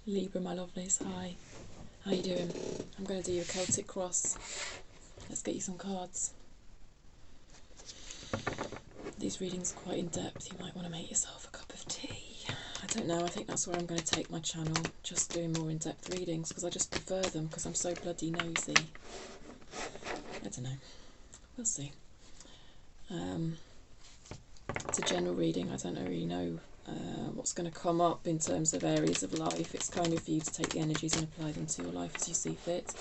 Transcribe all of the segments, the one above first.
Libra, my lovelies, hi. How you doing? I'm going to do you a Celtic cross. Let's get you some cards. These readings are quite in depth. You might want to make yourself a cup of tea. I don't know, I think that's where I'm going to take my channel, just doing more in-depth readings, because I just prefer them, because I'm so bloody nosy. I don't know. We'll see. It's a general reading. I don't really know what's going to come up in terms of areas of life. It's kind of for you to take the energies and apply them to your life as you see fit.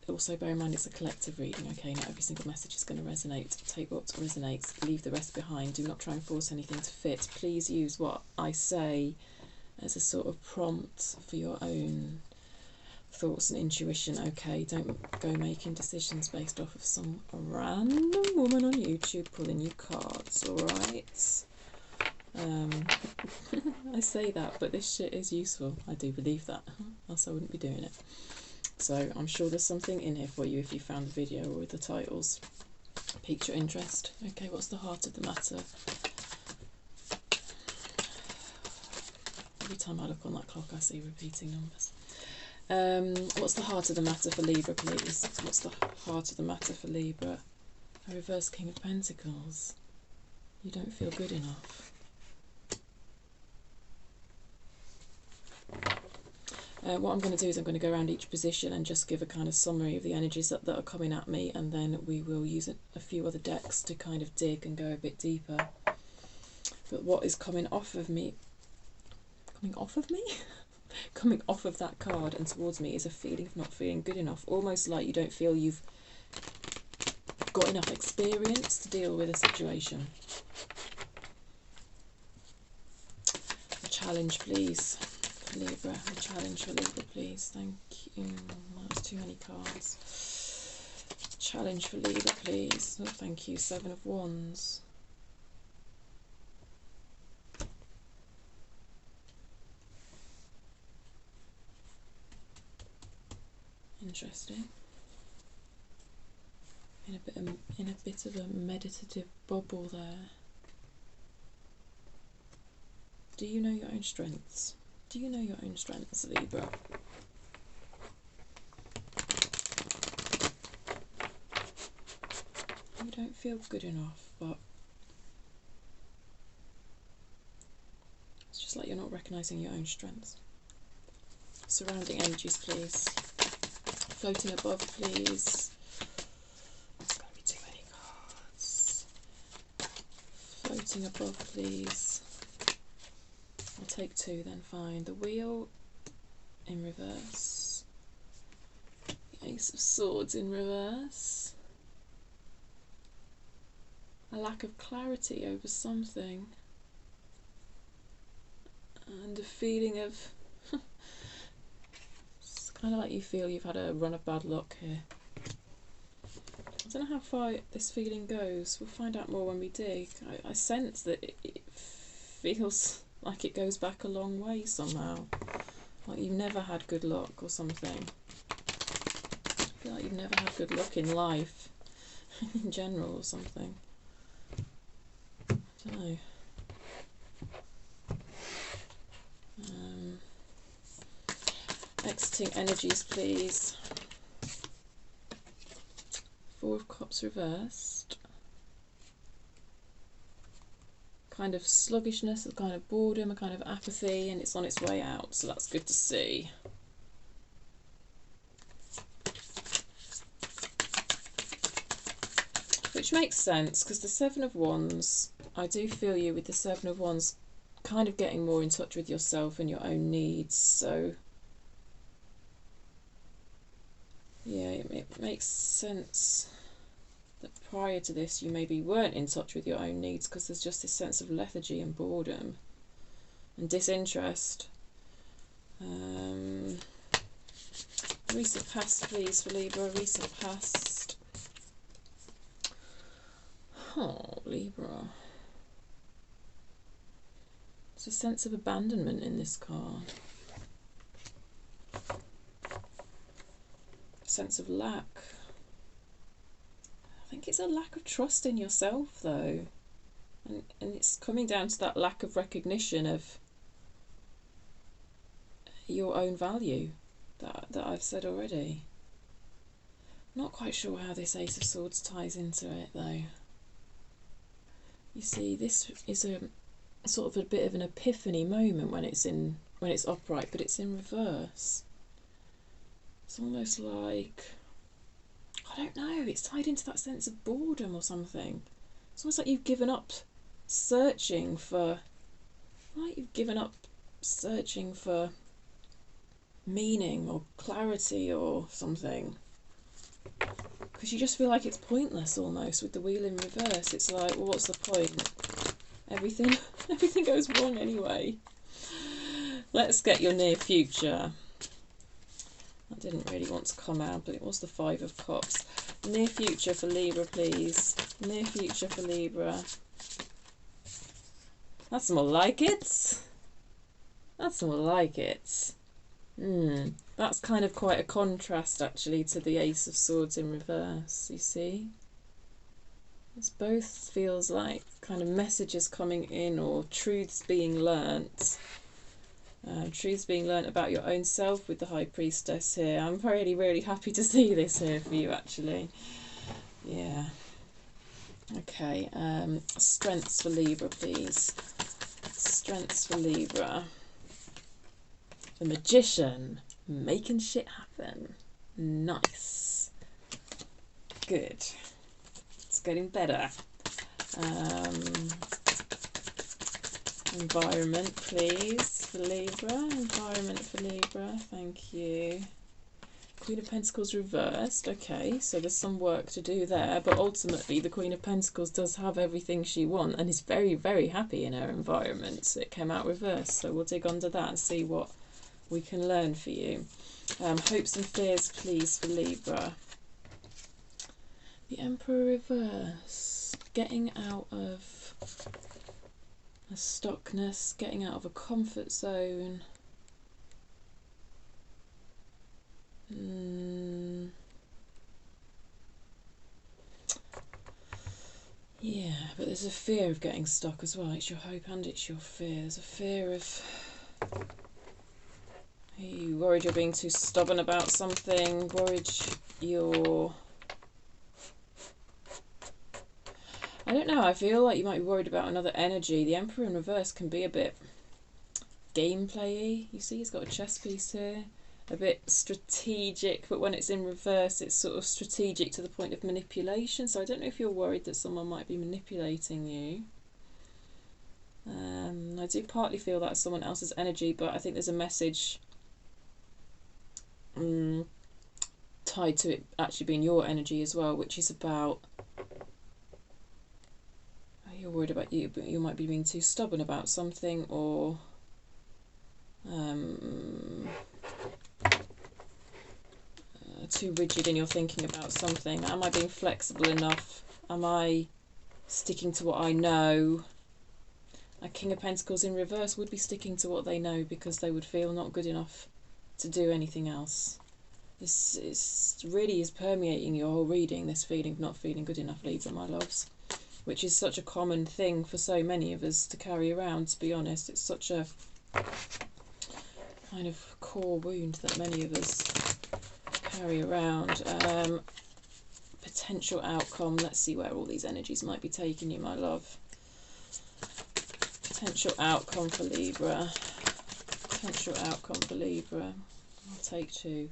Also bear in mind it's a collective reading, okay? Not every single message is going to resonate. Take what resonates, leave the rest behind. Do not try and force anything to fit. Please use what I say as a sort of prompt for your own thoughts and intuition, okay? Don't go making decisions based off of some random woman on YouTube pulling you cards, alright? I say that, but this shit is useful. I do believe that, else I wouldn't be doing it. So I'm sure there's something in here for you if you found the video or the titles piqued your interest. Okay, what's the heart of the matter? Every time I look on that clock I see repeating numbers. What's the heart of the matter for Libra, please? What's the heart of the matter for Libra? A reverse King of Pentacles. You don't feel good enough. What I'm going to do is I'm going to go around each position and just give a kind of summary of the energies that are coming at me, and then we will use a few other decks to kind of dig and go a bit deeper. But what is coming off of me, coming off of that card and towards me is a feeling of not feeling good enough, almost like you don't feel you've got enough experience to deal with a situation. A challenge, please. Libra, a challenge for Libra, please. Thank you. That was too many cards. Challenge for Libra, please. Oh, thank you. 7 of Wands. Interesting. In a bit of a meditative bubble there. Do you know your own strengths? Do you know your own strengths, Libra? You don't feel good enough, but it's just like you're not recognising your own strengths. Surrounding energies, please. Floating above, please. There's going to be too many cards. Floating above, please. I'll take 2 then, fine. The Wheel in reverse. The Ace of Swords in reverse. A lack of clarity over something. And a feeling of... it's kind of like you feel you've had a run of bad luck here. I don't know how far this feeling goes. We'll find out more when we dig. I sense that it feels... like it goes back a long way somehow. Like you've never had good luck or something. I feel like you've never had good luck in life. In general or something. I don't know. Exiting energies, please. 4 of Cups reversed. Kind of sluggishness, a kind of boredom, a kind of apathy, and it's on its way out, so that's good to see. Which makes sense, because the 7 of Wands, I do feel you with the 7 of Wands kind of getting more in touch with yourself and your own needs, so yeah, it makes sense that prior to this you maybe weren't in touch with your own needs, because there's just this sense of lethargy and boredom and disinterest. Recent past, please, for Libra. Recent past. Oh, Libra. There's a sense of abandonment in this card. A sense of lack. I think it's a lack of trust in yourself, though, and it's coming down to that lack of recognition of your own value that I've said already. Not quite sure how this Ace of Swords ties into it though. You see, this is a sort of a bit of an epiphany moment when it's upright, but it's in reverse. It's almost like, I don't know, it's tied into that sense of boredom or something. It's almost like you've given up searching for, meaning or clarity or something. Because you just feel like it's pointless almost with the wheel in reverse. It's like, well, what's the point? Everything goes wrong anyway. Let's get your near future. I didn't really want to come out, but it was the Five of Cups. Near future for Libra, please. Near future for Libra. That's more like it. That's more like it. That's kind of quite a contrast actually to the Ace of Swords in reverse, you see? This both feels like kind of messages coming in or truths being learnt. Truths being learnt about your own self with the High Priestess here. I'm really, really happy to see this here for you actually. Yeah. Okay, strengths for Libra, please. Strengths for Libra. The Magician, making shit happen. Nice. Good. It's getting better. Environment, please, for Libra. Environment for Libra, thank you. Queen of Pentacles reversed. Okay, so there's some work to do there, but ultimately the Queen of Pentacles does have everything she wants and is very, very happy in her environment. It came out reversed, so we'll dig under that and see what we can learn for you. Hopes and fears, please, for Libra. The Emperor reverse. Getting out of a stuckness, getting out of a comfort zone. Yeah, but there's a fear of getting stuck as well. It's your hope and it's your fear. There's a fear of... Are you worried you're being too stubborn about something? Worried you're... I don't know, I feel like you might be worried about another energy. The Emperor in reverse can be a bit gameplay-y. You see, he's got a chess piece here. A bit strategic, but when it's in reverse, it's sort of strategic to the point of manipulation. So I don't know if you're worried that someone might be manipulating you. I do partly feel that's someone else's energy, but I think there's a message tied to it actually being your energy as well, which is about... You're worried about you, but you might be being too stubborn about something, or too rigid in your thinking about something. Am I being flexible enough? Am I sticking to what I know? A King of Pentacles in reverse would be sticking to what they know because they would feel not good enough to do anything else. This really is permeating your whole reading, this feeling of not feeling good enough, Libra, my loves. Which is such a common thing for so many of us to carry around, to be honest. It's such a kind of core wound that many of us carry around. Potential outcome. Let's see where all these energies might be taking you, my love. Potential outcome for Libra. Potential outcome for Libra. I'll take two.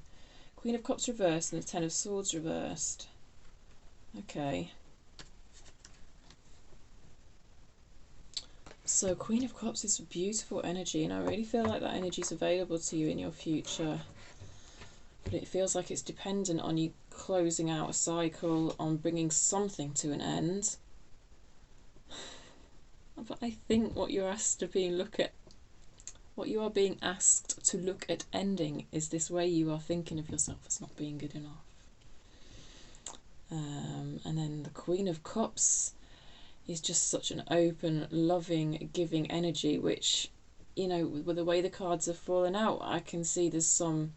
Queen of Cups reversed and the Ten of Swords reversed. Okay. So Queen of Cups is a beautiful energy, and I really feel like that energy is available to you in your future. But it feels like it's dependent on you closing out a cycle, on bringing something to an end. But I think what you're asked to what you are being asked to look at ending is this way you are thinking of yourself as not being good enough. And then the Queen of Cups is just such an open, loving, giving energy, which, you know, with the way the cards have fallen out, I can see there's some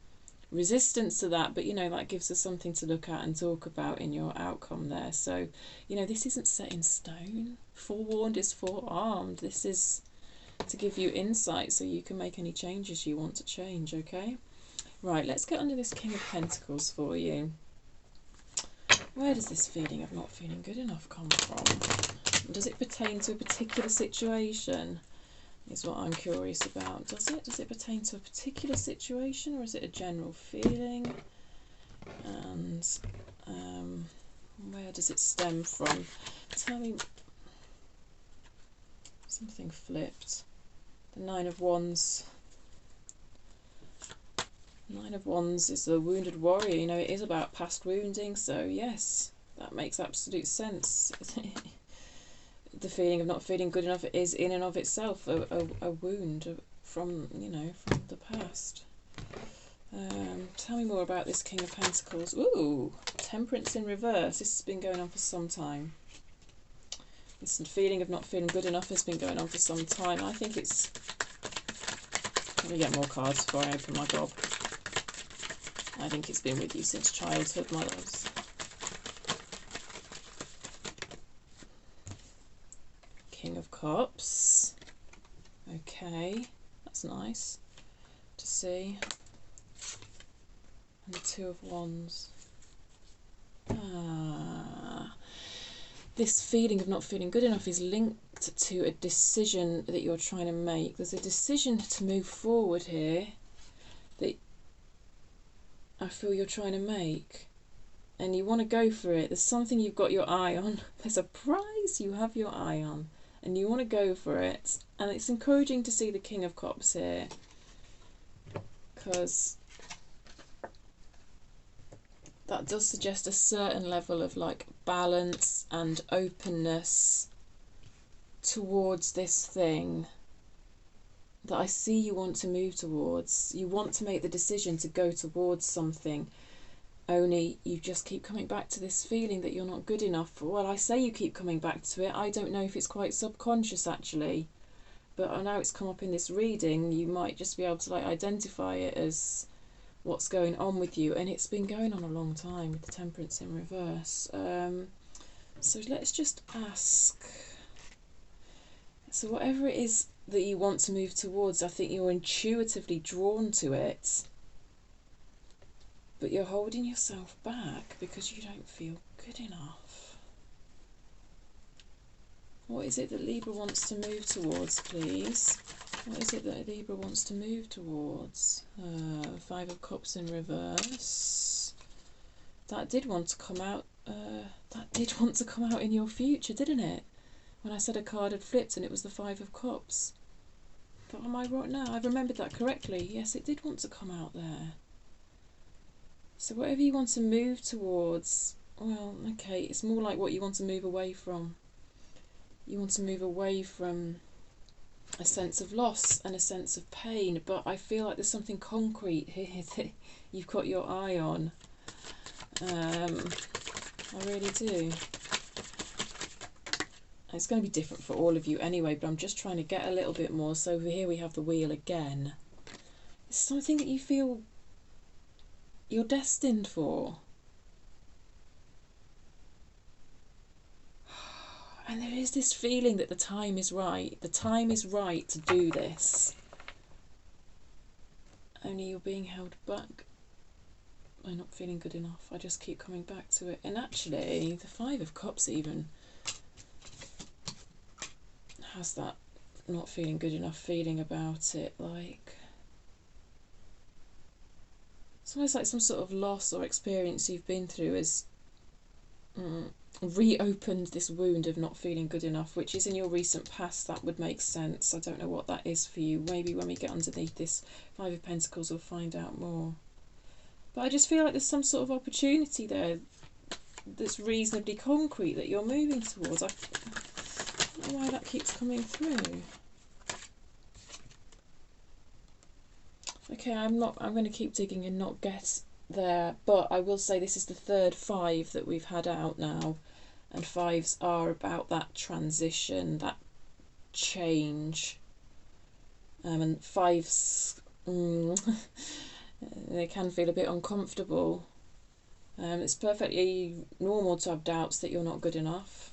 resistance to that, but, you know, that gives us something to look at and talk about in your outcome there. So, you know, this isn't set in stone. Forewarned is forearmed. This is to give you insight so you can make any changes you want to change, okay? Right, let's get under this King of Pentacles for you. Where does this feeling of not feeling good enough come from? Does it pertain to a particular situation? Is what I'm curious about. Does it? Does it pertain to a particular situation, or is it a general feeling? And where does it stem from? Tell me. Something flipped. The Nine of Wands. Nine of Wands is the wounded warrior. You know, it is about past wounding, so yes, that makes absolute sense. The feeling of not feeling good enough is in and of itself a wound from, you know, from the past. Tell me more about this King of Pentacles. Ooh, Temperance in reverse. This has been going on for some time. This feeling of not feeling good enough has been going on for some time. I think it's... Let me get more cards before I open my gob. I think it's been with you since childhood, my loves. King of Cups. Okay, that's nice to see. And the Two of Wands. This feeling of not feeling good enough is linked to a decision that you're trying to make. There's a decision to move forward here that I feel you're trying to make, and you want to go for it. There's something you've got your eye on. There's a prize you have your eye on, and you want to go for it. And it's encouraging to see the King of Cups here, because that does suggest a certain level of like balance and openness towards this thing that I see you want to move towards. You want to make the decision to go towards something, only you just keep coming back to this feeling that you're not good enough. Well, I say you keep coming back to it. I don't know if it's quite subconscious actually, but I know it's come up in this reading. You might just be able to like identify it as what's going on with you, and it's been going on a long time with the Temperance in reverse. So let's just ask. So whatever it is that you want to move towards, I think you're intuitively drawn to it, but you're holding yourself back because you don't feel good enough. What is it that Libra wants to move towards, please? What is it that Libra wants to move towards? Five of Cups in reverse. That did want to come out. That did want to come out in your future, didn't it? When I said a card had flipped and it was the Five of Cups. But am I wrong? No, I've remembered that correctly. Yes, it did want to come out there. So whatever you want to move towards, well, okay, it's more like what you want to move away from. You want to move away from a sense of loss and a sense of pain, but I feel like there's something concrete here that you've got your eye on. I really do. It's going to be different for all of you anyway, but I'm just trying to get a little bit more. So over here we have the Wheel again. It's something that you feel you're destined for. And there is this feeling that the time is right. The time is right to do this. Only you're being held back by not feeling good enough. I just keep coming back to it. And actually, the Five of Cups even has that not feeling good enough feeling about it. Like, it's almost like some sort of loss or experience you've been through has reopened this wound of not feeling good enough, which is in your recent past. That would make sense. I don't know what that is for you. Maybe when we get underneath this Five of Pentacles we'll find out more. But I just feel like there's some sort of opportunity there that's reasonably concrete that you're moving towards. I don't know why that keeps coming through. Okay, I'm going to keep digging and not get there, but I will say this is the third five that we've had out now, and fives are about that transition, that change, and fives they can feel a bit uncomfortable. It's perfectly normal to have doubts that you're not good enough.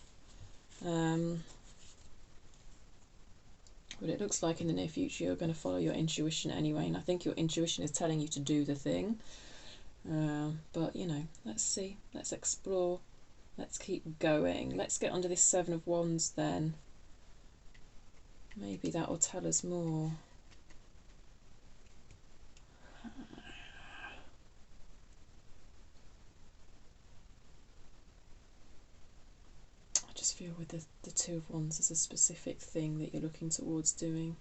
But it looks like in the near future you're going to follow your intuition anyway, and I think your intuition is telling you to do the thing. But, you know, let's see. Let's explore. Let's keep going. Let's get under this Seven of Wands then. Maybe that will tell us more. I just feel with the Two of Wands there's a specific thing that you're looking towards doing.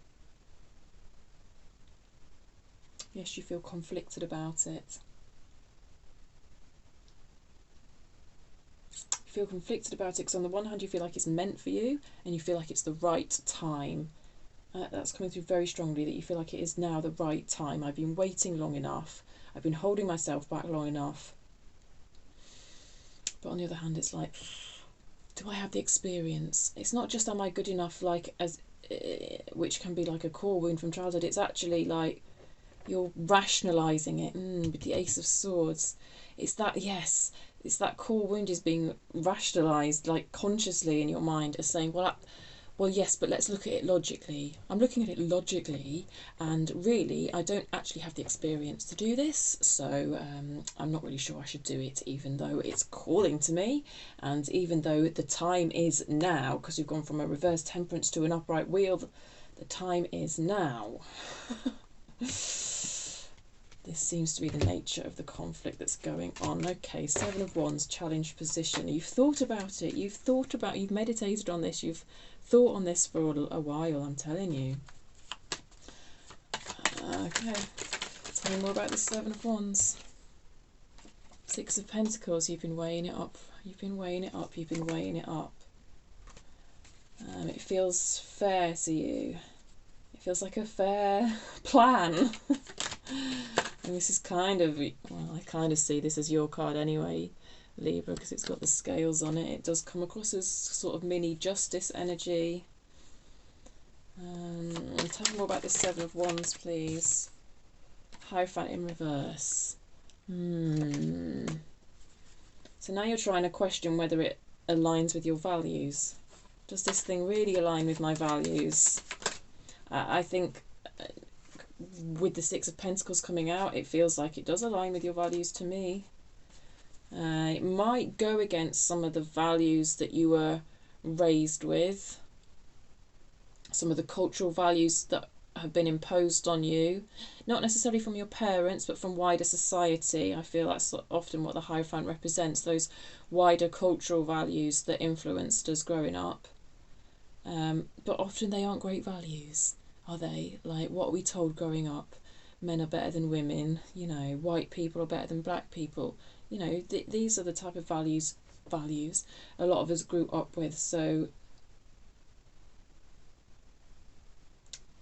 Yes, you feel conflicted about it. You feel conflicted about it because on the one hand you feel like it's meant for you and you feel like it's the right time. That's coming through very strongly, that you feel like it is now the right time. I've been waiting long enough. I've been holding myself back long enough. But on the other hand, it's like, do I have the experience? It's not just am I good enough, like, as which can be like a core wound from childhood. It's actually like you're rationalising it with the Ace of Swords. It's that, yes, it's that core wound is being rationalised, like consciously in your mind, as saying, well, yes, but let's look at it logically. I'm looking at it logically, and really, I don't actually have the experience to do this, so I'm not really sure I should do it, even though it's calling to me, and even though the time is now, because we've gone from a reverse temperance to an upright wheel, the time is now. This seems to be the nature of the conflict that's going on. Okay, Seven of Wands, challenge position. You've thought about it. You've meditated on this. You've thought on this for a while, I'm telling you. Okay, tell me more about the Seven of Wands. Six of Pentacles, you've been weighing it up. You've been weighing it up. You've been weighing it up. It feels fair to you. It feels like a fair plan. And this is kind of, well, I kind of see this as your card anyway, Libra, because it's got the scales on it. It does come across as sort of mini justice energy. Tell me more about this Seven of Wands, please. Hierophant in reverse. So now you're trying to question whether it aligns with your values. Does this thing really align with my values? I think with the Six of Pentacles coming out, it feels like it does align with your values to me. It might go against some of the values that you were raised with, some of the cultural values that have been imposed on you, not necessarily from your parents, but from wider society. I feel that's often what the Hierophant represents, those wider cultural values that influenced us growing up. But often they aren't great values, are they? Like, what are we told growing up? Men are better than women, you know, white people are better than black people. You know, these are the type of values a lot of us grew up with. So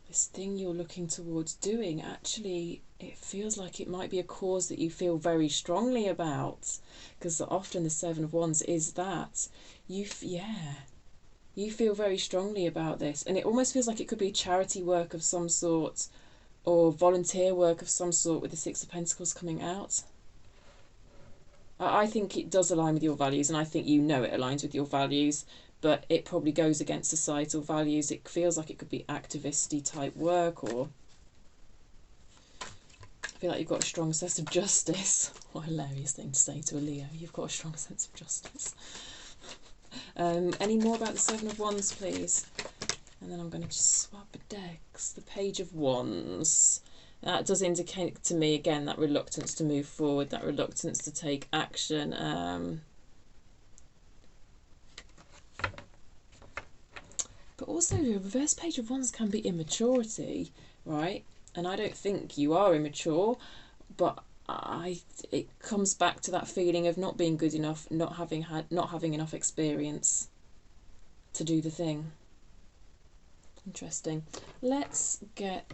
this thing you're looking towards doing, actually, it feels like it might be a cause that you feel very strongly about, because often the Seven of Wands is that. You feel very strongly about this, and it almost feels like it could be charity work of some sort or volunteer work of some sort with the Six of Pentacles coming out. I think it does align with your values, and I think you know it aligns with your values, but it probably goes against societal values. It feels like it could be activist-y type work, or I feel like you've got a strong sense of justice. What a hilarious thing to say to a Leo. You've got a strong sense of justice. Any more about the Seven of Wands, please? And then I'm going to just swap decks. The Page of Wands. That does indicate to me, again, that reluctance to move forward, that reluctance to take action. But also, the reverse Page of Wands can be immaturity, right? And I don't think you are immature, but it comes back to that feeling of not being good enough, not having enough experience to do the thing. Interesting. Let's get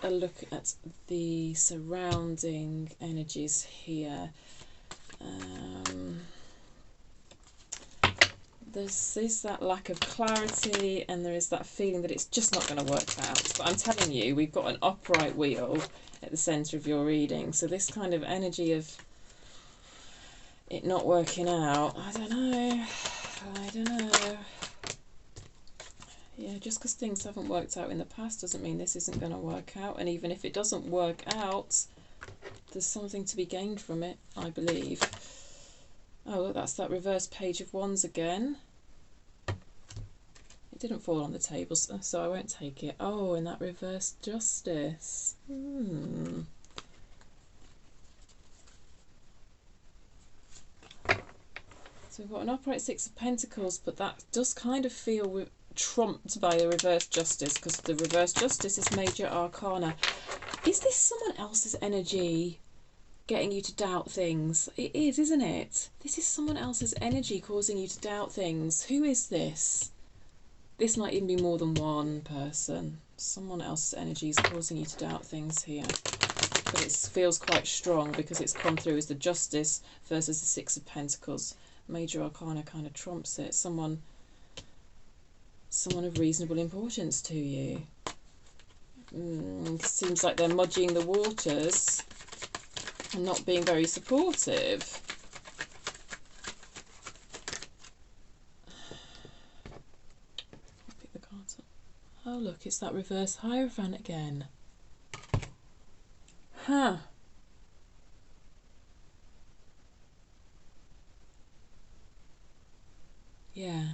a look at the surrounding energies here. There's that lack of clarity, and there is that feeling that it's just not going to work out. But I'm telling you, we've got an upright wheel at the centre of your reading. So this kind of energy of it not working out, I don't know. Yeah, just because things haven't worked out in the past doesn't mean this isn't going to work out. And even if it doesn't work out, there's something to be gained from it, I believe. Oh, look, that's that reverse page of wands again. It didn't fall on the table, so I won't take it. Oh, and that reverse justice. So we've got an upright six of pentacles, but that does kind of feel trumped by the reverse justice, because the reverse justice is major arcana. Is this someone else's energy getting you to doubt things? It is, isn't it? This is someone else's energy causing you to doubt things. Who is this? This might even be more than one person. Someone else's energy is causing you to doubt things here. But it feels quite strong because it's come through as the justice versus the six of pentacles. Major arcana kind of trumps it. Someone of reasonable importance to you. Seems like they're muddying the waters and not being very supportive. I'll pick the cards up. Oh look, it's that reverse Hierophant again. Huh. Yeah.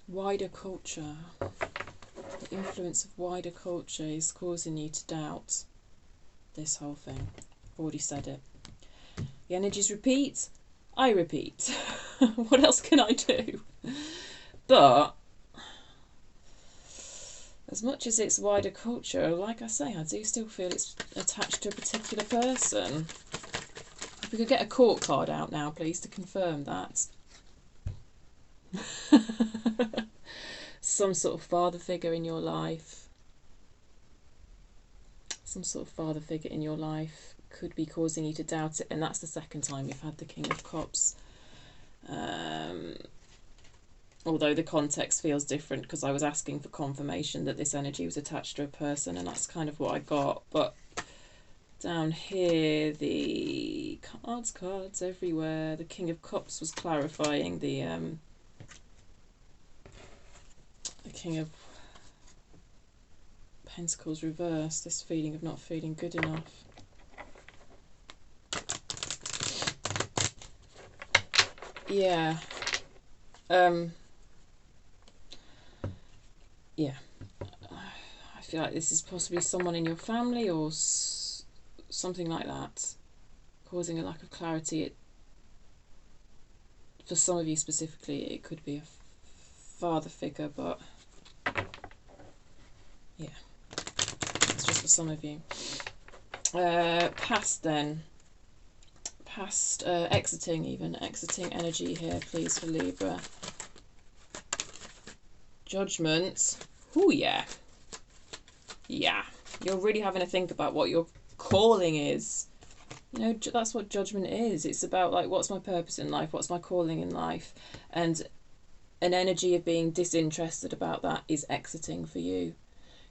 Wider culture. The influence of wider culture is causing you to doubt this whole thing. I've already said it. The energies repeat. I repeat. What else can I do? But as much as it's wider culture, like I say, I do still feel it's attached to a particular person. If we could get a court card out now, please, to confirm that. Some sort of father figure in your life. Some sort of father figure in your life could be causing you to doubt it, and that's the second time you've had the King of Cups. Although the context feels different because I was asking for confirmation that this energy was attached to a person, and that's kind of what I got. But down here, the cards everywhere. The King of Cups was clarifying the King of Pentacles reverse, this feeling of not feeling good enough. Yeah. Yeah. I feel like this is possibly someone in your family or something like that, causing a lack of clarity. For some of you specifically, it could be a father figure, but yeah, it's just for some of you. Past then. Past exiting energy here, please, for Libra. Judgment. Oh yeah. Yeah. You're really having to think about what your calling is. You know, that's what judgment is. It's about, like, what's my purpose in life? What's my calling in life? And an energy of being disinterested about that is exiting for you.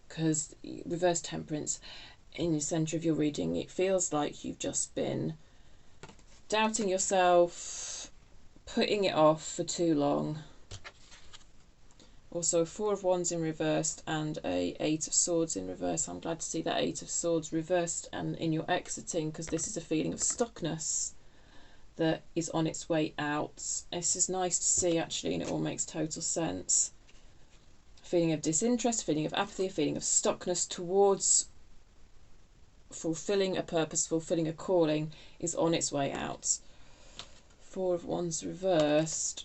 Because reverse temperance, in the centre of your reading, it feels like you've just been doubting yourself, putting it off for too long. Also, a Four of Wands in reversed and a Eight of Swords in reverse. I'm glad to see that Eight of Swords reversed and in your exiting, because this is a feeling of stuckness that is on its way out. This is nice to see, actually, and it all makes total sense. A feeling of disinterest, a feeling of apathy, a feeling of stuckness towards fulfilling a purpose, fulfilling a calling, is on its way out. Four of Wands reversed.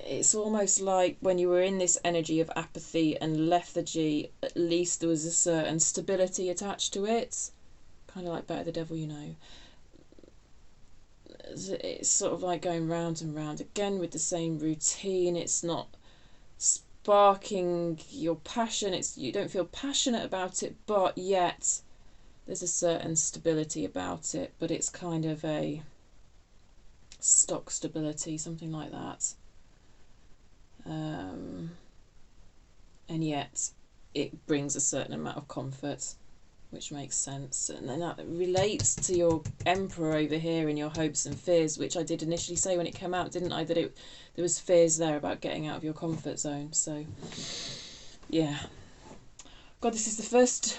It's almost like when you were in this energy of apathy and lethargy, at least there was a certain stability attached to it. Kind of like Better the Devil You Know. It's sort of like going round and round again with the same routine. It's not sparking your passion. You don't feel passionate about it, but yet there's a certain stability about it. But it's kind of a stock stability, something like that. And yet it brings a certain amount of comfort which makes sense. And then that relates to your Emperor over here and your hopes and fears, which I did initially say when it came out, didn't I, that there was fears there about getting out of your comfort zone. So yeah, God, this is the first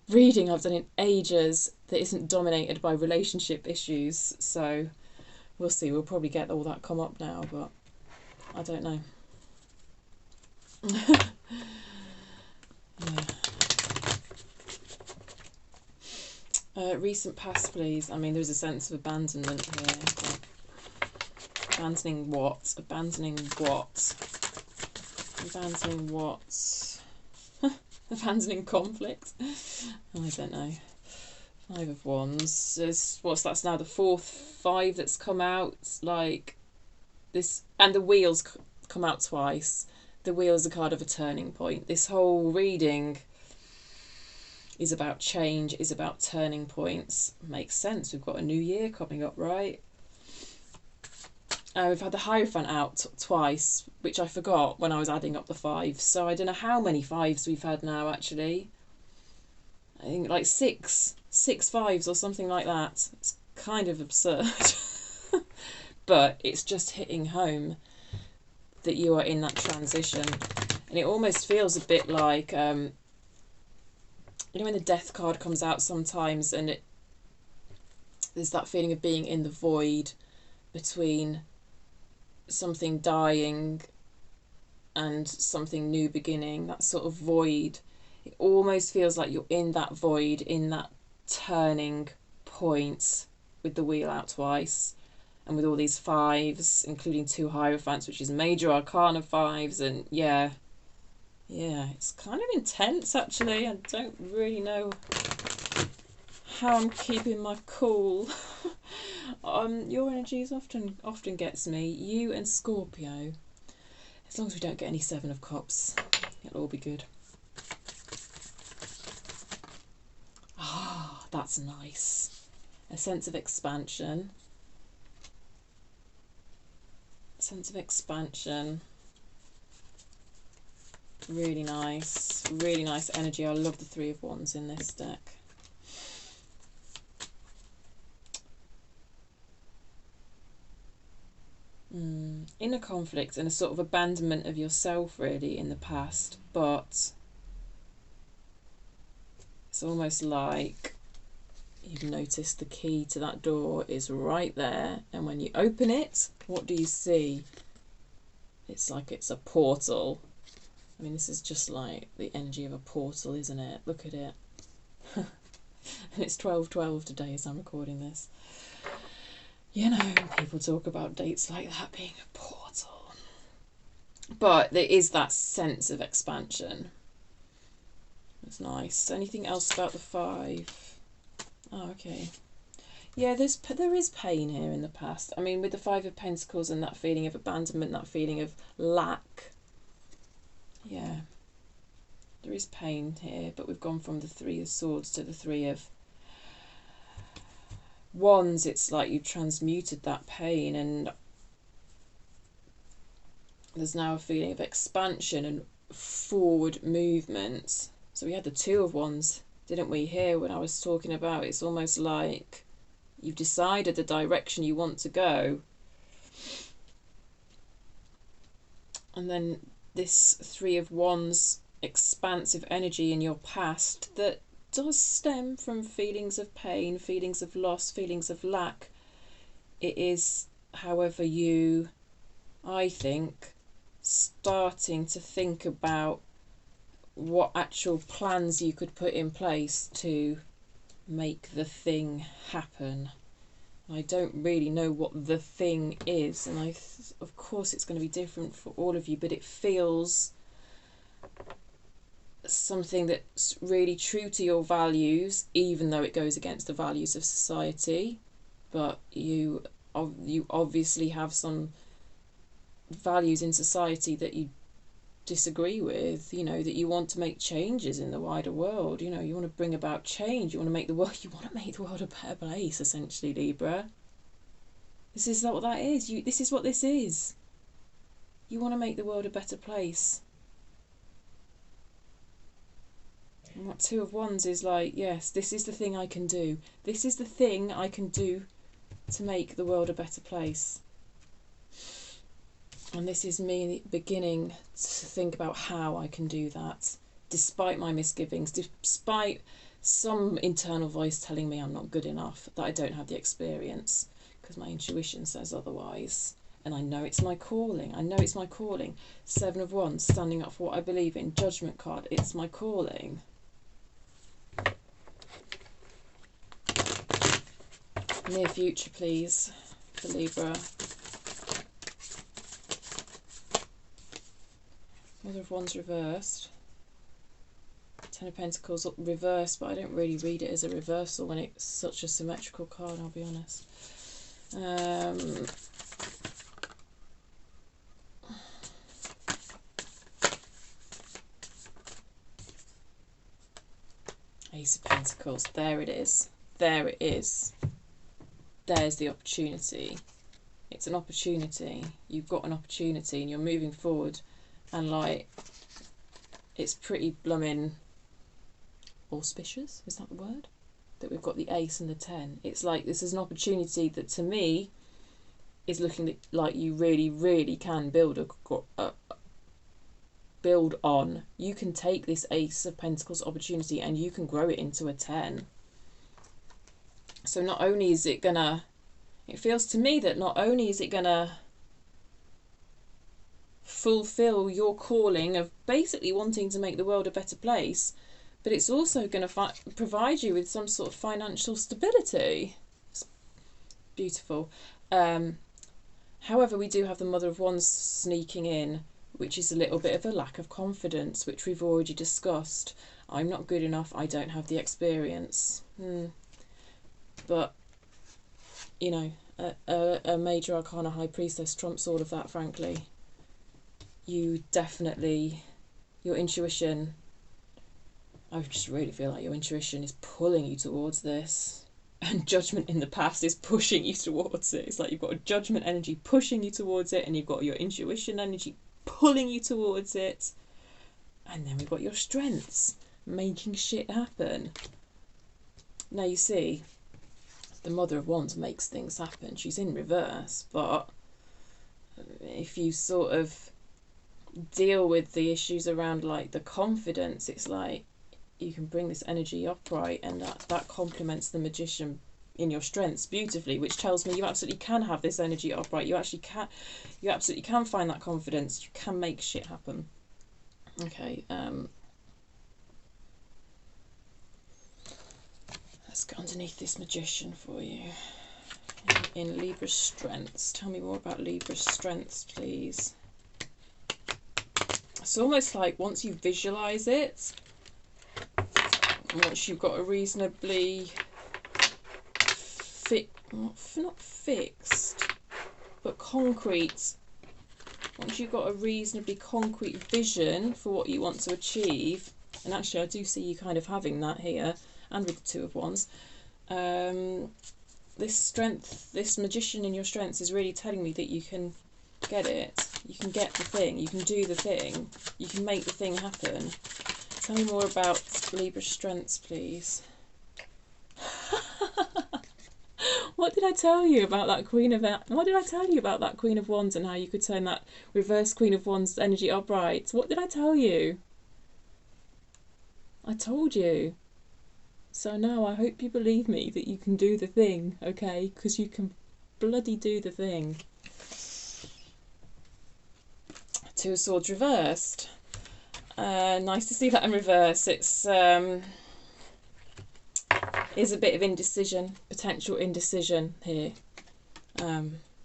reading I've done in ages that isn't dominated by relationship issues, so we'll see. We'll probably get all that come up now, but I don't know. Yeah. Recent past, please. I mean, there's a sense of abandonment here. But abandoning what? Abandoning what? Abandoning what? Abandoning conflict? I don't know. 5 of Wands. That's now the 4th 5 that's come out. Like this, and the Wheels come out twice. The Wheel is a card of a turning point. This whole reading is about change, is about turning points. Makes sense. We've got a new year coming up, right? We've had the Hierophant out twice, which I forgot when I was adding up the 5s. So I don't know how many 5s we've had now, actually. I think like 6 5s or something like that. It's kind of absurd. But it's just hitting home that you are in that transition. And it almost feels a bit like, you know, when the Death card comes out sometimes, and there's that feeling of being in the void between something dying and something new beginning, that sort of void. It almost feels like you're in that void, in that turning point, with the Wheel out twice, and with all these 5s, including 2 Hierophants, which is major arcana 5s, and yeah, it's kind of intense, actually. I don't really know how I'm keeping my cool. Your energies often gets me. You and Scorpio. As long as we don't get any 7 of Cups, it'll all be good. Ah, that's nice. A sense of expansion. Sense of expansion. Really nice energy. I love the 3 of Wands in this deck. Inner conflict and a sort of abandonment of yourself, really, in the past, but it's almost like you've noticed the key to that door is right there, and when you open it, what do you see? It's like it's a portal. I mean, this is just like the energy of a portal, isn't it? Look at it. And it's 12/12 today as I'm recording this. You know, people talk about dates like that being a portal. But there is that sense of expansion. It's nice. Anything else about the 5? Oh, okay. Yeah, there is pain here in the past. I mean, with the 5 of Pentacles and that feeling of abandonment, that feeling of lack. Yeah, there is pain here, but we've gone from the 3 of Swords to the 3 of Wands. It's like you transmuted that pain, and there's now a feeling of expansion and forward movement. So we had the 2 of Wands, didn't we, here when I was talking about it's almost like you've decided the direction you want to go. And then this 3 of Wands, expansive energy in your past that does stem from feelings of pain, feelings of loss, feelings of lack. It is, however, you, I think, starting to think about what actual plans you could put in place to make the thing happen. I don't really know what the thing is, and of course it's going to be different for all of you, but it feels something that's really true to your values, even though it goes against the values of society. But you obviously have some values in society that you disagree with, you know, that you want to make changes in the wider world. You know, you want to bring about change, you want to make the world a better place, essentially, Libra. This is not what that is. This is what this is. You want to make the world a better place. And that Two of Wands is like, yes, this is the thing I can do. This is the thing I can do to make the world a better place. And this is me beginning to think about how I can do that, despite my misgivings, despite some internal voice telling me I'm not good enough, that I don't have the experience, because my intuition says otherwise. And I know it's my calling. I know it's my calling. Seven of Wands, standing up for what I believe in. Judgment card, it's my calling. Near future, please, for Libra. Mother of Wands reversed. Ten of Pentacles reversed, but I don't really read it as a reversal when it's such a symmetrical card, I'll be honest. Ace of Pentacles, there it is. There it is. There's the opportunity. It's an opportunity. You've got an opportunity and you're moving forward. And like, it's pretty blooming auspicious, is that the word? That we've got the ace and the 10. It's like, this is an opportunity that to me is looking like you really, really can build on. You can take this Ace of Pentacles opportunity and you can grow it into a 10. So not only is it gonna, it feels to me that not only is it gonna fulfill your calling of basically wanting to make the world a better place, but it's also going to provide you with some sort of financial stability. It's beautiful. However, we do have the Mother of Wands sneaking in, which is a little bit of a lack of confidence, which we've already discussed. I'm not good enough, I don't have the experience. But, you know, a major arcana high priestess trumps all of that, frankly. You definitely, your intuition, I just really feel like your intuition is pulling you towards this. And judgment in the past is pushing you towards it. It's like you've got a judgment energy pushing you towards it, and you've got your intuition energy pulling you towards it. And then we've got your strengths making shit happen. Now you see, the Mother of Wands makes things happen. She's in reverse, but if you sort of deal with the issues around like the confidence, it's like you can bring this energy upright, and that complements the Magician in your strengths beautifully, which tells me you absolutely can have this energy upright. You absolutely can find that confidence. You can make shit happen. Okay, let's go underneath this Magician for you. In Libra's strengths, tell me more about Libra's strengths, please. It's almost like once you visualize it, once you've got a reasonably not fixed, but concrete, once you've got a reasonably concrete vision for what you want to achieve, and actually I do see you kind of having that here, and with the Two of Wands, this strength, this Magician in your strengths is really telling me that you can get it. You can get the thing, you can do the thing, you can make the thing happen. Tell me more about Libra's strengths, please. What did I tell you about that what did I tell you about that Queen of Wands and how you could turn that reverse Queen of Wands energy upright? What did I tell you? I told you. So now I hope you believe me that you can do the thing, okay? Because you can bloody do the thing. Two of Swords reversed. Nice to see that in reverse. It's is a bit of indecision, potential indecision here.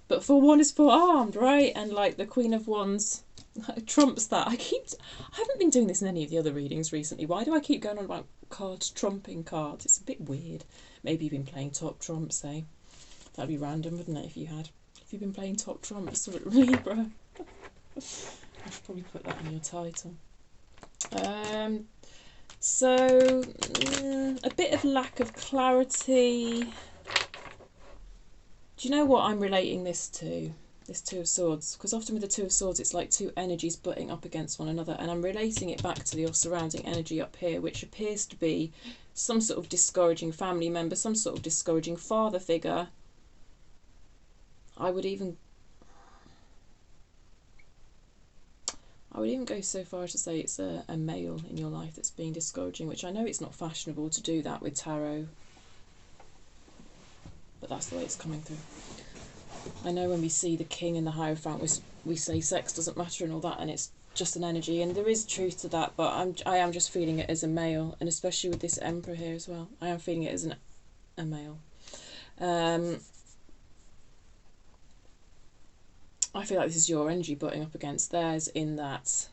But for one is forearmed, right? And like the Queen of Wands trumps that. I haven't been doing this in any of the other readings recently. Why do I keep going on about cards trumping cards? It's a bit weird. Maybe you've been playing top trumps, eh? That'd be random, wouldn't it, if you had? If you've been playing top trumps with Libra. I should probably put that in your title. So a bit of lack of clarity. Do you know what I'm relating this to? this Two of Swords, because often with the Two of Swords it's like two energies butting up against one another, and I'm relating it back to your surrounding energy up here, which appears to be some sort of discouraging family member, some sort of discouraging father figure. I would even go so far as to say it's a male in your life that's being discouraging, which I know it's not fashionable to do that with tarot, but that's the way it's coming through. I know when we see the King and the Hierophant, we say sex doesn't matter and all that, and it's just an energy, and there is truth to that, but I am just feeling it as a male, and especially with this Emperor here as well, I am feeling it as a male. I feel like this is your energy butting up against theirs, in that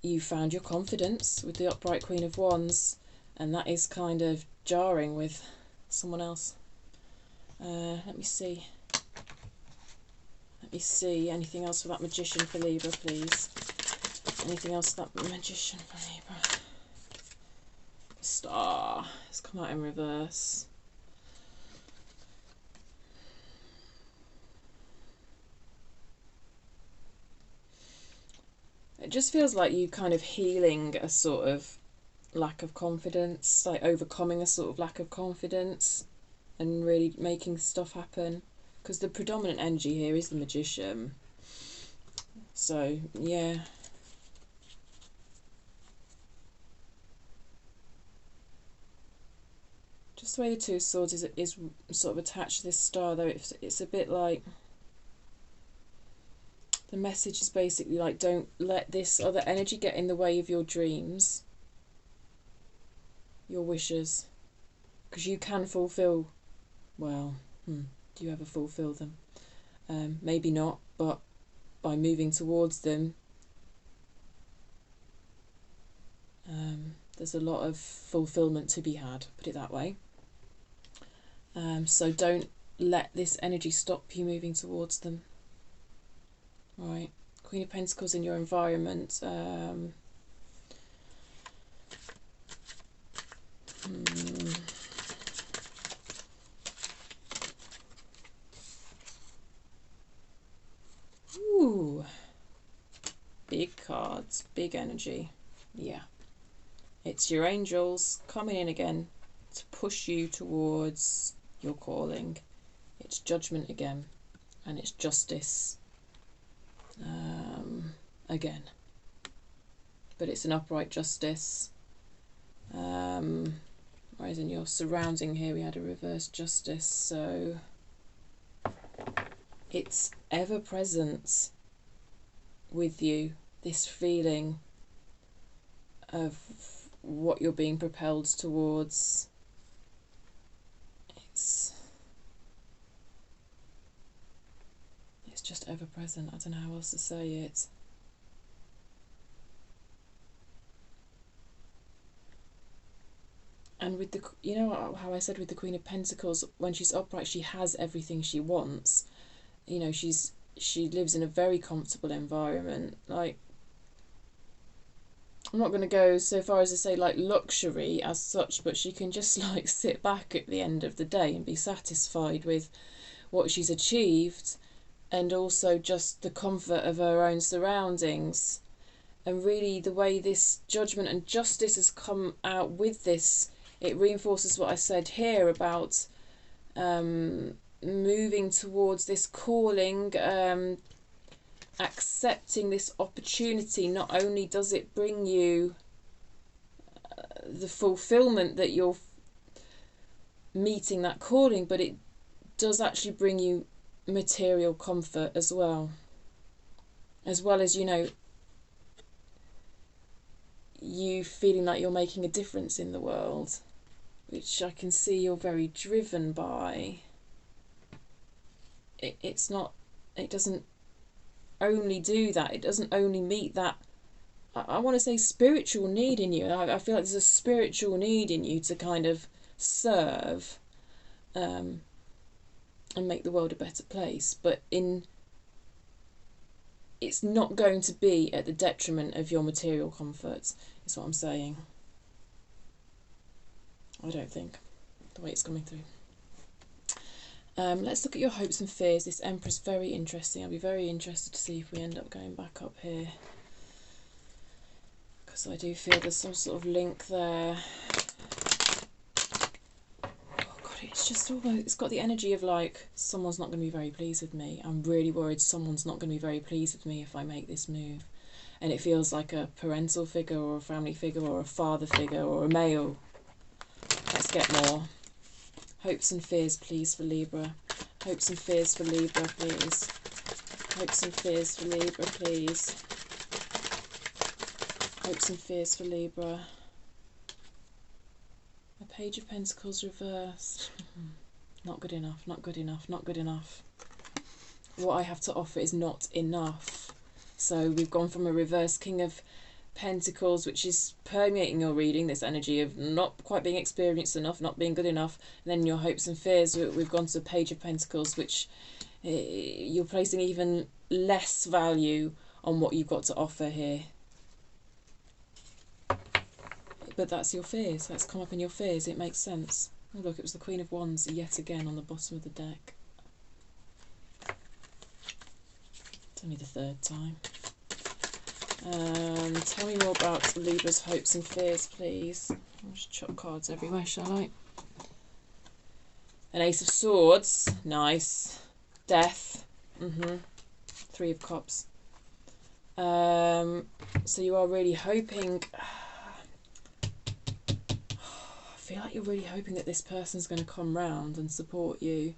you found your confidence with the upright Queen of Wands, and that is kind of jarring with someone else. Let me see. Let me see. Anything else for that Magician for Libra, please? Anything else for that Magician for Libra? The Star. It's come out in reverse. It just feels like you kind of healing a sort of lack of confidence, like overcoming a sort of lack of confidence and really making stuff happen. Because the predominant energy here is the Magician. So, yeah. Just the way the Two of Swords is sort of attached to this star, though, it's a bit like... The message is basically like, don't let this other energy get in the way of your dreams, your wishes, because you can fulfill, well, do you ever fulfill them? Maybe not, but by moving towards them, there's a lot of fulfillment to be had, put it that way. So don't let this energy stop you moving towards them. Right, Queen of Pentacles in your environment. Ooh, big cards, big energy. Yeah, it's your angels coming in again to push you towards your calling. It's Judgment again, and it's Justice. Again, but it's an upright justice, whereas in your surrounding here we had a reverse Justice, so it's ever present with you, this feeling of what you're being propelled towards. It's just ever present. I don't know how else to say it. And with the, you know how I said with the Queen of Pentacles, when she's upright, she has everything she wants. You know, she lives in a very comfortable environment. Like, I'm not going to go so far as to say like luxury as such, but she can just like sit back at the end of the day and be satisfied with what she's achieved, and also just the comfort of her own surroundings. And really the way this Judgment and Justice has come out with this, it reinforces what I said here about moving towards this calling, accepting this opportunity. Not only does it bring you the fulfillment that you're meeting that calling, but it does actually bring you material comfort as well as, you know, you feeling like you're making a difference in the world, which I can see you're very driven by. It doesn't only do that, it doesn't only meet that, I want to say, spiritual need in you. I feel like there's a spiritual need in you to kind of serve and make the world a better place, but it's not going to be at the detriment of your material comforts, is what I'm saying. I don't think, the way it's coming through. Let's look at your hopes and fears. This Emperor's very interesting. I'll be very interested to see if we end up going back up here, because I do feel there's some sort of link there. Oh God, it's just almost, it's got the energy of like, someone's not going to be very pleased with me. I'm really worried someone's not going to be very pleased with me if I make this move. And it feels like a parental figure or a family figure or a father figure or a male. Let's get more. Hopes and fears, please, for Libra. Hopes and fears for Libra, please. Hopes and fears for Libra, please. Hopes and fears for Libra. A Page of Pentacles reversed. Not good enough, not good enough, not good enough. What I have to offer is not enough. So we've gone from a reverse King of Pentacles, which is permeating your reading, this energy of not quite being experienced enough, not being good enough, and then your hopes and fears, we've gone to a Page of Pentacles, which you're placing even less value on what you've got to offer here. But that's your fears, that's come up in your fears, it makes sense. Oh look, it was the Queen of Wands yet again on the bottom of the deck. It's only the third time. Tell me more about Libra's hopes and fears, please. I'll just chuck cards everywhere, shall I? An Ace of Swords, nice. Death, Three of Cups. So you are really hoping. I feel like you're really hoping that this person's going to come round and support you.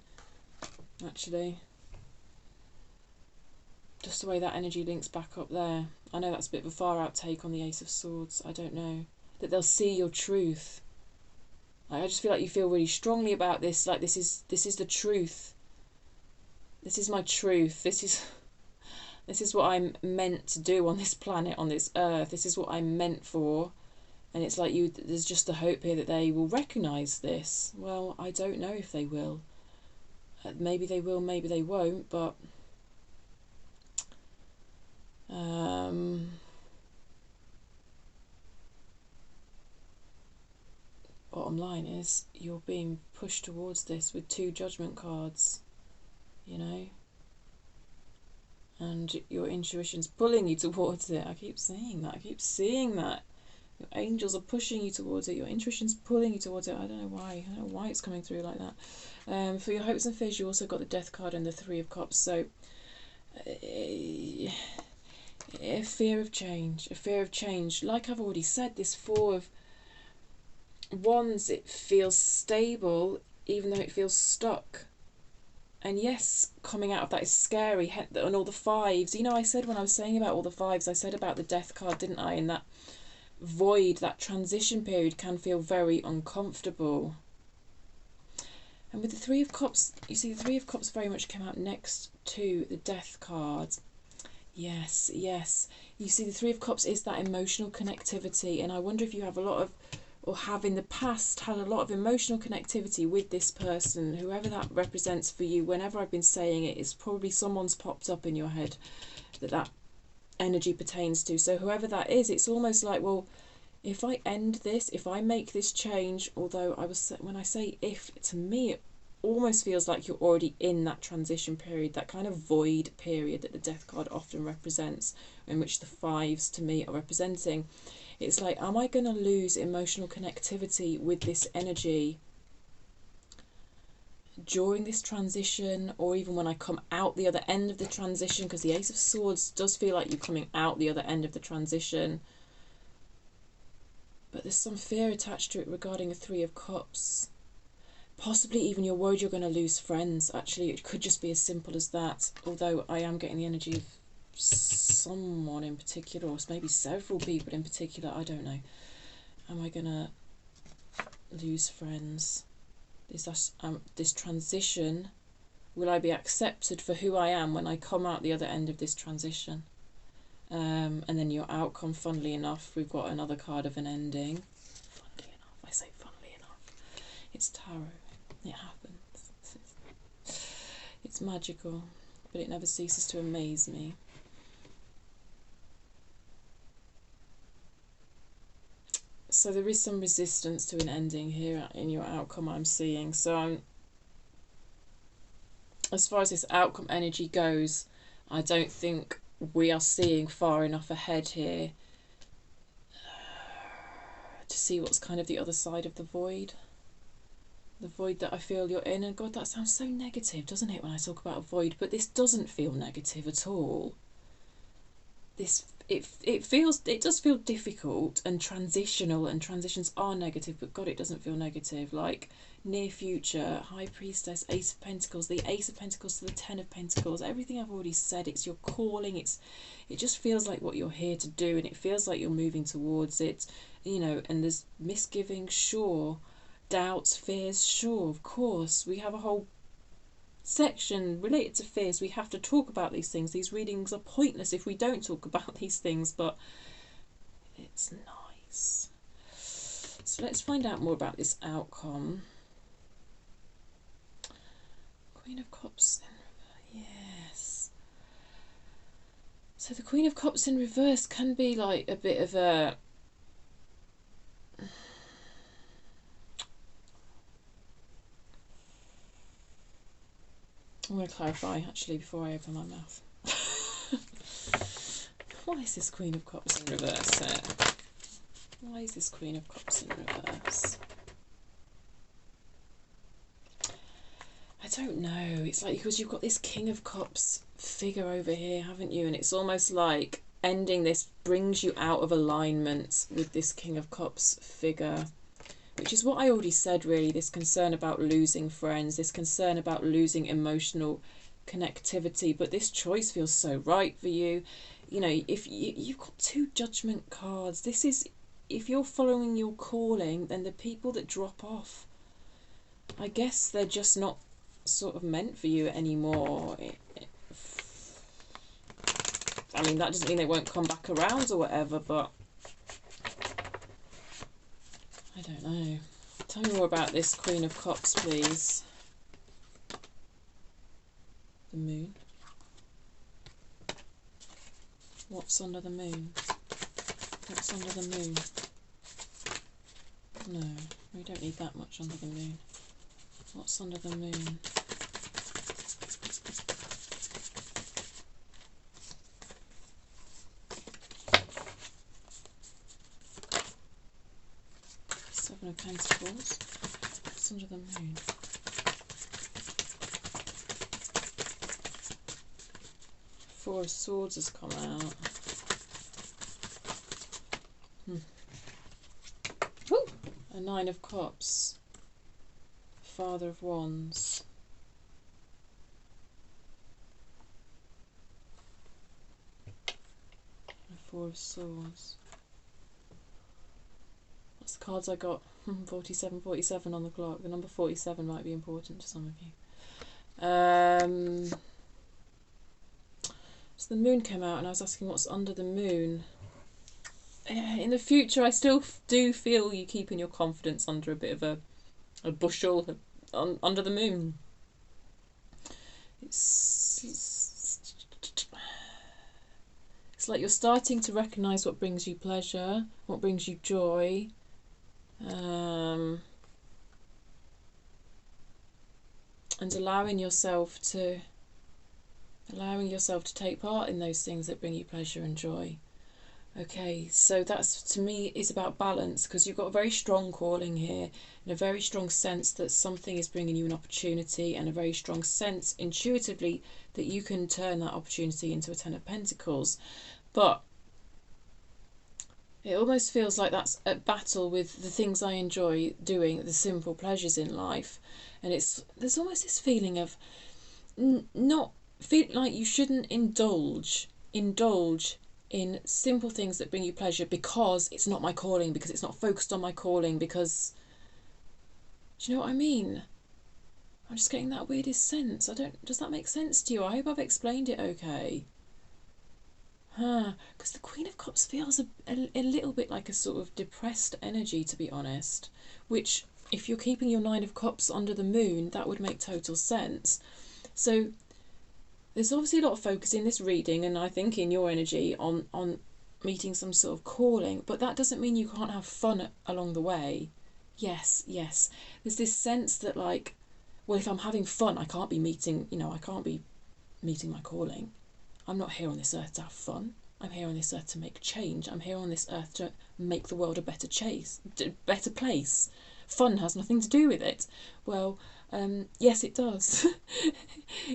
Actually, just the way that energy links back up there. I know that's a bit of a far out take on the Ace of Swords. I don't know. That they'll see your truth. Like, I just feel like you feel really strongly about this. Like this is the truth. This is my truth. This is what I'm meant to do on this planet, on this earth. This is what I'm meant for. And it's like there's just a hope here that they will recognise this. Well, I don't know if they will. Maybe they will, maybe they won't, but bottom line is you're being pushed towards this with 2 Judgment cards, you know, and your intuition's pulling you towards it. I keep saying that, I keep seeing that. Your angels are pushing you towards it, your intuition's pulling you towards it. I don't know why, I don't know why it's coming through like that. For your hopes and fears, you also got the Death card and the Three of Cups, so a fear of change, a fear of change. Like I've already said, this Four of Wands, it feels stable even though it feels stuck. And yes, coming out of that is scary. And all the fives, you know, I said when I was saying about all the fives, I said about the Death card, didn't I? And that void, that transition period can feel very uncomfortable. And with the Three of Cups, you see the Three of Cups very much came out next to the Death card. Yes, yes. You see the Three of Cups is that emotional connectivity, and I wonder if you have a lot of, or have in the past had a lot of emotional connectivity with this person, whoever that represents for you. Whenever I've been saying it, it's probably someone's popped up in your head that energy pertains to. So whoever that is, it's almost like, well, if I end this, if I make this change, although when I say if, to me it almost feels like you're already in that transition period, that kind of void period that the Death card often represents, in which the fives to me are representing. It's like, am I going to lose emotional connectivity with this energy during this transition, or even when I come out the other end of the transition? Because the Ace of Swords does feel like you're coming out the other end of the transition, but there's some fear attached to it regarding a Three of Cups. Possibly even you're worried you're going to lose friends. Actually, it could just be as simple as that, although I am getting the energy of someone in particular, or maybe several people in particular. I don't know. Am I going to lose friends? Is that this transition, will I be accepted for who I am when I come out the other end of this transition? And then your outcome, funnily enough, we've got another card of an ending. Funnily enough, I say funnily enough. It's tarot. It happens. It's magical, but it never ceases to amaze me. So there is some resistance to an ending here in your outcome, I'm seeing. So as far as this outcome energy goes, I don't think we are seeing far enough ahead here to see what's kind of the other side of the void. The void that I feel you're in. And God, that sounds so negative, doesn't it, when I talk about a void? But this doesn't feel negative at all. It does feel difficult and transitional, and transitions are negative, but God, it doesn't feel negative. Like near future, High Priestess, Ace of Pentacles, the Ace of Pentacles to the Ten of Pentacles, everything I've already said. It's your calling. It just feels like what you're here to do, and it feels like you're moving towards it, you know. And there's misgivings, sure, doubts, fears, sure, of course. We have a whole section related to fears. We have to talk about these things. These readings are pointless if we don't talk about these things, but it's nice. So let's find out more about this outcome. Queen of Cups in reverse. Yes. So the Queen of Cups in reverse can be like a bit of a... I'm going to clarify, actually, before I open my mouth. Why is this Queen of Cups in reverse here? Why is this Queen of Cups in reverse? I don't know. It's like because you've got this King of Cups figure over here, haven't you? And it's almost like ending this brings you out of alignment with this King of Cups figure. Which is what I already said, really, this concern about losing friends, this concern about losing emotional connectivity. But this choice feels so right for you. You know, if you've got two Judgment cards, this is, if you're following your calling, then the people that drop off, I guess they're just not sort of meant for you anymore. I mean, that doesn't mean they won't come back around or whatever, but I don't know. Tell me more about this Queen of Cups, please. The Moon. What's under the moon? What's under the moon? No, we don't need that much under the moon. What's under the moon? Seven of Pentacles. What's under the moon? Four of Swords has come out. Ooh, a Nine of Cups. Father of Wands. And Four of Swords. That's the cards I got. 47 on the clock. The number 47 might be important to some of you. So the moon came out and I was asking what's under the moon. In the future, I still do feel you keeping your confidence under a bit of a bushel under the moon. It's like you're starting to recognise what brings you pleasure, what brings you joy. And allowing yourself to take part in those things that bring you pleasure and joy. Okay, so that's, to me, is about balance, because you've got a very strong calling here and a very strong sense that something is bringing you an opportunity, and a very strong sense intuitively that you can turn that opportunity into a Ten of Pentacles. But it almost feels like that's at battle with the things I enjoy doing, the simple pleasures in life. And there's almost this feeling of not feel like you shouldn't indulge in simple things that bring you pleasure because it's not my calling, because it's not focused on my calling, because, do you know what I mean? I'm just getting that weirdest sense. Does that make sense to you? I hope I've explained it okay. Because the Queen of Cups feels a little bit like a sort of depressed energy, to be honest, which, if you're keeping your Nine of Cups under the moon, that would make total sense. So there's obviously a lot of focus in this reading, and I think in your energy, on meeting some sort of calling, but that doesn't mean you can't have fun along the way. Yes. There's this sense that, like, well, if I'm having fun, I can't be meeting, I can't be meeting my calling. I'm not here on this earth to have fun. I'm here on this earth to make change. I'm here on this earth to make the world a better place. Fun has nothing to do with it. Well, yes, it does.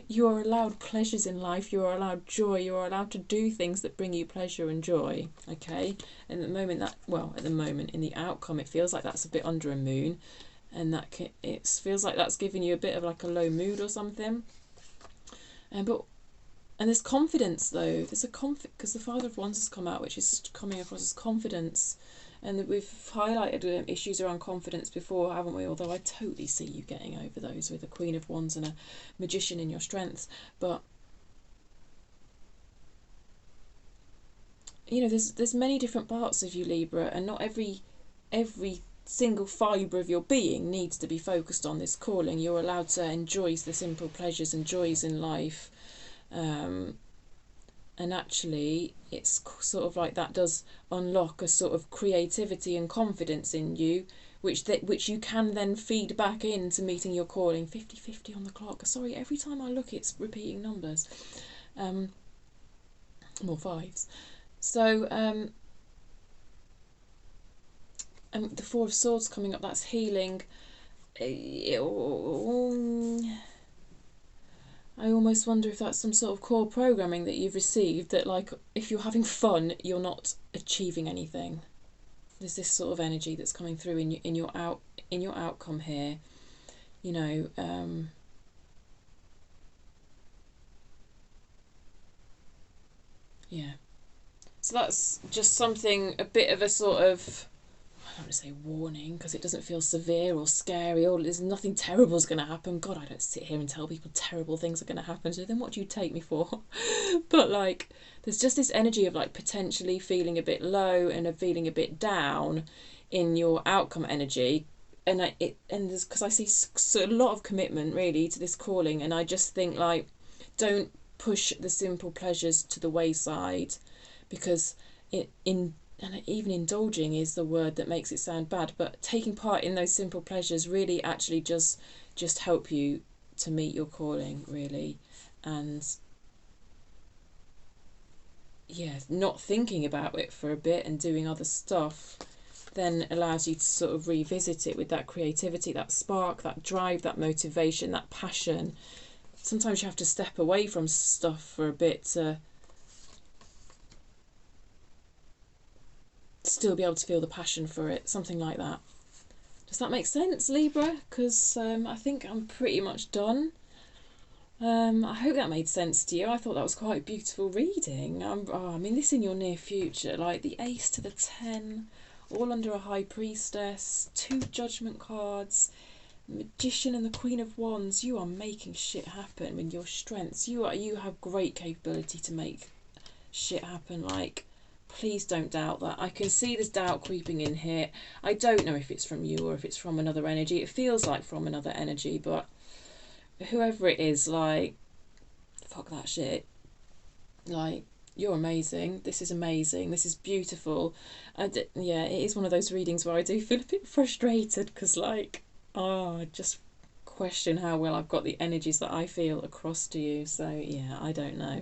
You are allowed pleasures in life. You are allowed joy. You are allowed to do things that bring you pleasure and joy. Okay, and at the moment in the outcome, it feels like that's a bit under a moon, and it feels like that's giving you a bit of like a low mood or something. And there's confidence though. There's a because the Father of Wands has come out, which is coming across as confidence. And we've highlighted issues around confidence before, haven't we? Although I totally see you getting over those with a Queen of Wands and a Magician in your strengths. But, there's many different parts of you, Libra, and not every single fibre of your being needs to be focused on this calling. You're allowed to enjoy the simple pleasures and joys in life. And actually it's sort of like that does unlock a sort of creativity and confidence in you, which you can then feed back into meeting your calling. 50-50 on the clock. Sorry, every time I look it's repeating numbers, more fives. So and the Four of Swords coming up, that's healing. I almost wonder if that's some sort of core programming that you've received, that like if you're having fun, you're not achieving anything. There's this sort of energy that's coming through in your outcome here. Yeah. So that's just something, a bit of a sort of, I don't want to say warning because it doesn't feel severe or scary or there's nothing terrible is going to happen. God, I don't sit here and tell people terrible things are going to happen. So then what do you take me for? But like, there's just this energy of like potentially feeling a bit low and of feeling a bit down in your outcome energy. And there's, because I see a lot of commitment really to this calling, and I just think like, don't push the simple pleasures to the wayside, because and even indulging is the word that makes it sound bad, but taking part in those simple pleasures really actually just help you to meet your calling, really. And yeah, not thinking about it for a bit and doing other stuff then allows you to sort of revisit it with that creativity, that spark, that drive, that motivation, that passion. Sometimes you have to step away from stuff for a bit to still be able to feel the passion for it, something like that. Does that make sense, Libra? Because I think I'm pretty much done. I hope that made sense to you. I thought that was quite a beautiful reading. I mean, this in your near future, like the Ace to the 10, all under a High Priestess, 2 Judgment cards, Magician and the Queen of Wands. You are making shit happen with your strengths. You have great capability to make shit happen. Like, please don't doubt that. I can see this doubt creeping in here. I don't know if it's from you or if it's from another energy. It feels like from another energy, but whoever it is, like, fuck that shit. Like, you're amazing. This is amazing. This is beautiful. Yeah, it is one of those readings where I do feel a bit frustrated because, like, I just question how well I've got the energies that I feel across to you. So, yeah, I don't know.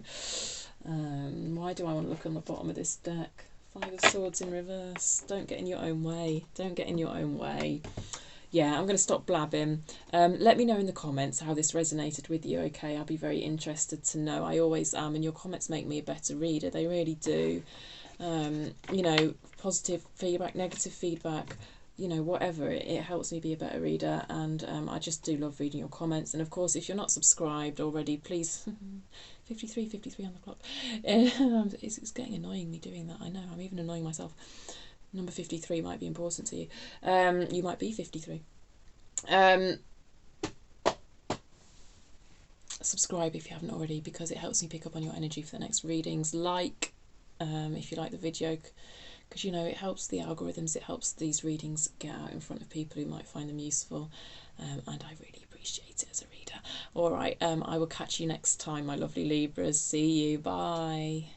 Why do I want to look on the bottom of this deck? 5 of Swords in reverse. Don't get in your own way. Don't get in your own way. Yeah, I'm going to stop blabbing. Let me know in the comments how this resonated with you, okay? I'll be very interested to know. I always am, and your comments make me a better reader. They really do. Positive feedback, negative feedback, whatever. It helps me be a better reader, and I just do love reading your comments. And of course, if you're not subscribed already, please... 53 on the clock. It's getting annoying me doing that. I know, I'm even annoying myself. Number 53 might be important to you. You might be 53. Subscribe if you haven't already, because it helps me pick up on your energy for the next readings. If you like the video, because it helps the algorithms, it helps these readings get out in front of people who might find them useful, and I really appreciate it as a reader. All right, I will catch you next time, my lovely Libras. See you. Bye.